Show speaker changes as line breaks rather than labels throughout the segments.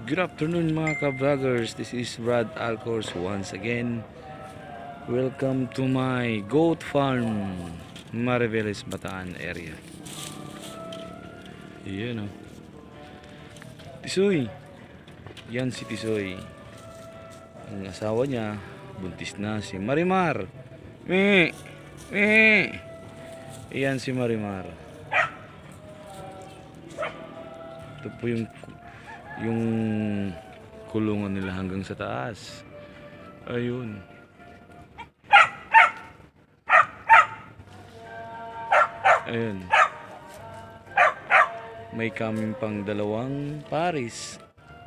Good afternoon mga ka-vloggers. This is Brad AlcoRz once again. Welcome to my goat farm, Mariveles, Bataan area. Yan o. Tisoy. Yan si Tisoy. Ang asawa niya, buntis na si Marimar. Me! Me! Yan si Marimar. Ito po yung kulungan nila hanggang sa taas. Ayun. Ayun. May kaming pang dalawang paris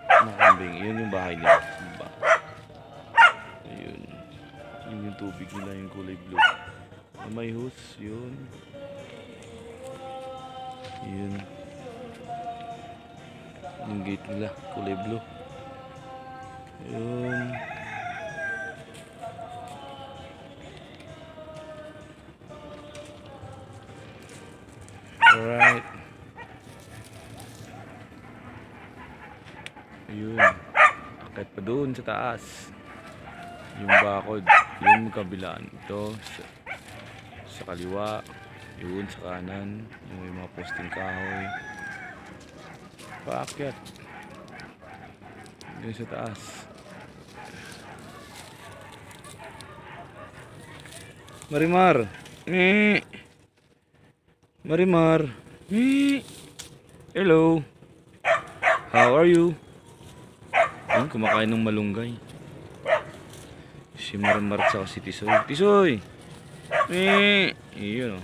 na kambing. Yun yung bahay nila. Ayun. Yun yung tubig nila, yung kulay blue. May hose. Yun. Yun. Yung gate nila, kulay blue. Yun. Alright. Ayun. Akit pa doon sa taas. Yung bakod. Yung kabilaan. Ito. Sa kaliwa. Yun sa kanan. Yung may mga posting kahoy. Paakyat. Doon sa taas. Marimar. Marimar. Hello. How are you? Ayun, kumakain ng malunggay. Si Marimar at si Tisoy. Tisoy! Iyon o.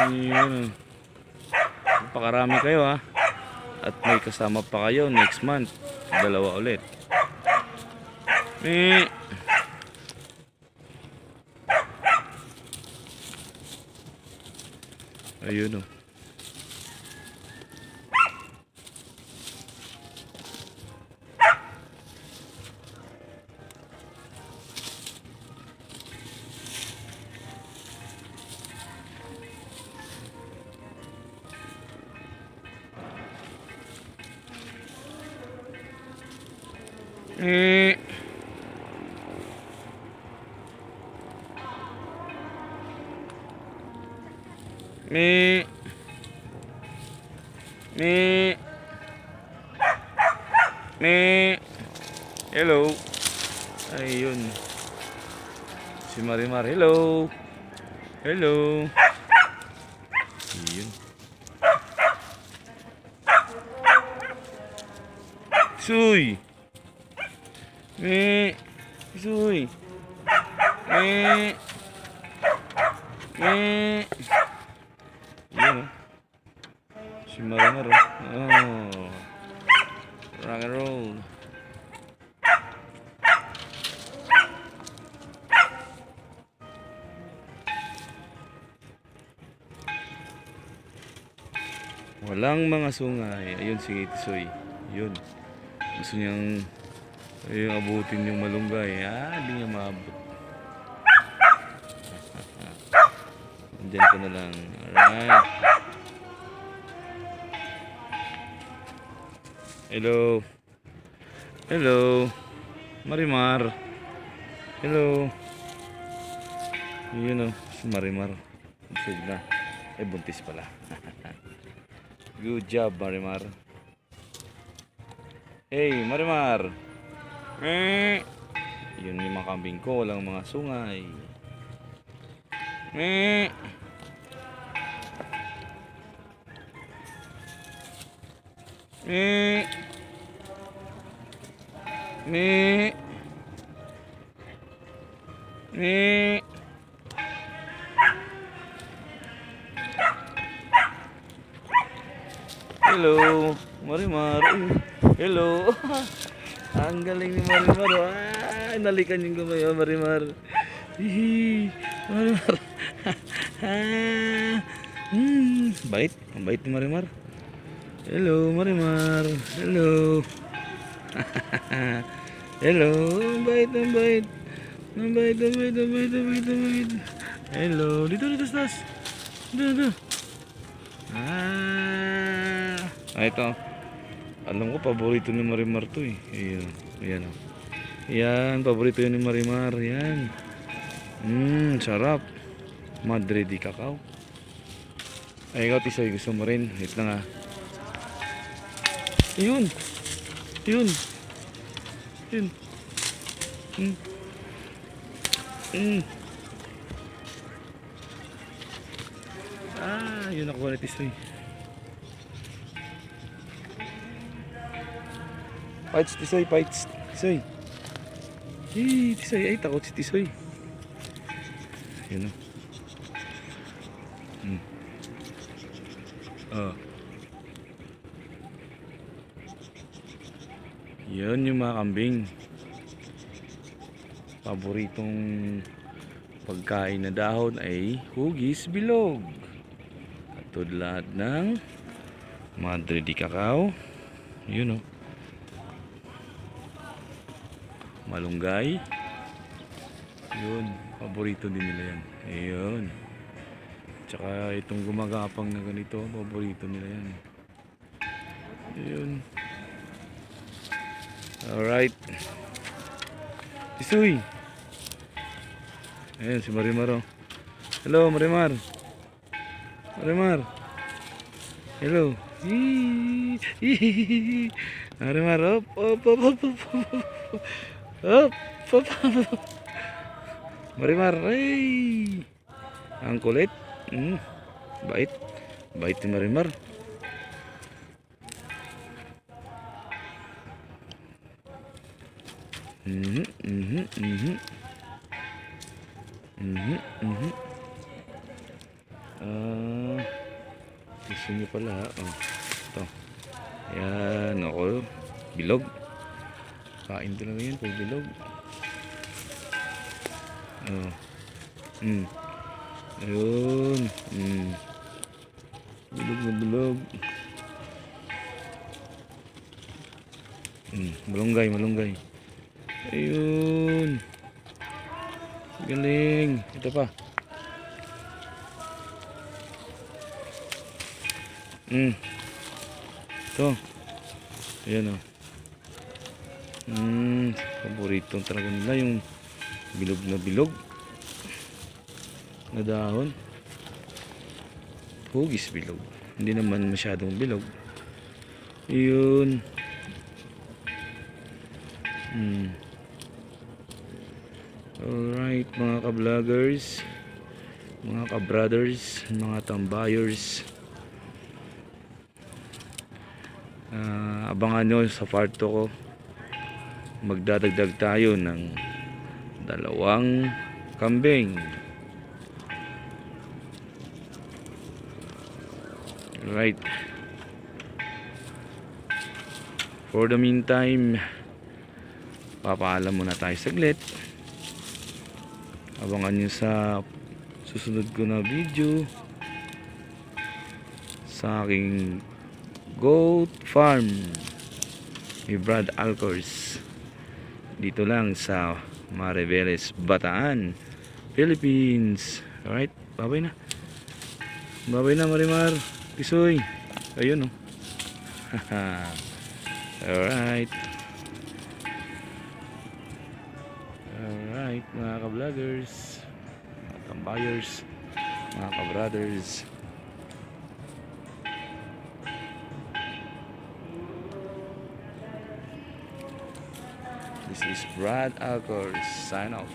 Iyon o. Pakarami kayo ha. At may kasama pa kayo next month. Dalawa ulit. Ayun o. Me. Hello. Ayun. Si Marimar. Hello. Hello. Ayun. Suy. Suy. Yan o. Si Marimar o. Oh. Rock and roll. Walang mga sungay. Ayun si Tisoy. Yun. Gusto niyang abutin yung malunggay. Hindi niya maabot. Diyan ko na lang. Alright. Hello. Hello. Marimar. Hello. Yun o. Si Marimar. Busog na. Buntis pala. Good job, Marimar. Hey, Marimar. Yun yung mga kambing ko. Walang mga sungay. Hello, Marimar. Hello. Ang galing ni Marimar. Nalikan yung gamay, Marimar. Marimar. Bait. Ang bait ni Marimar. Hello, Marimar. Hello. Hello. Ang bait, ang bait. Ang bait, ang bait, ang bait, ang bait, ang bait. Hello. Dito, dito, stas. Dito, dito. Ito. Alam ko, paborito ni Marimar to eh. Ayan, ayan o. Yan, paborito yun ni Marimar. Yan. Sarap. Madre di cacao. Ay, ikaw, Tisoy, gusto mo rin. Wait lang ah. Ayun. Yun. Yun. Mm. Mm. Yun nakuha ni Tisoy. Fights, Tisoy, fights. Tisoy. Tisoy. Ay, takot si Tisoy. Yun o. Yun yung mga kambing. Paboritong pagkain na dahon ay hugis bilog. Katulad ng Madre di cacao. Yun o. Malunggay. Yun, paborito din nila yan. Ayun. Tsaka itong gumagapang na ganito, paborito nila yan. Ayun. Alright. Tisoy. Ayan si Marimar oh. Hello Marimar. Marimar. Hello. Marimar, op. Marimar, ay. Ang kulit. Bait. Bait ni Marimar. Gusto niyo pala ha. Oh, ito. Ayan, ako. Bilog. Kain talaga yan pag bilog. Ayun. Bilog na bilog. Malunggay, malunggay. Ayun. Galing. Ito pa. Ito. Ayan o. Paborito talaga nila yung bilog na dahon. Hugis bilog. Hindi naman masyadong bilog. Ayun. Alright mga ka-vloggers, mga ka-brothers, mga tambayers, abangan nyo sa part 2 ko. Magdadagdag tayo ng 2 kambing. Alright. For the meantime, papaalam muna tayo saglit. Abangan nyo sa susunod ko na video sa aking goat farm ni Brad AlcoRz dito lang sa Mariveles, Bataan, Philippines. Alright, babay na. Babay na Marimar, Tisoy. Ayun oh. Alright. Alright mga ka-vloggers, mga tambayers, mga ka-brothers. This is Brad AlcoRz, sign off.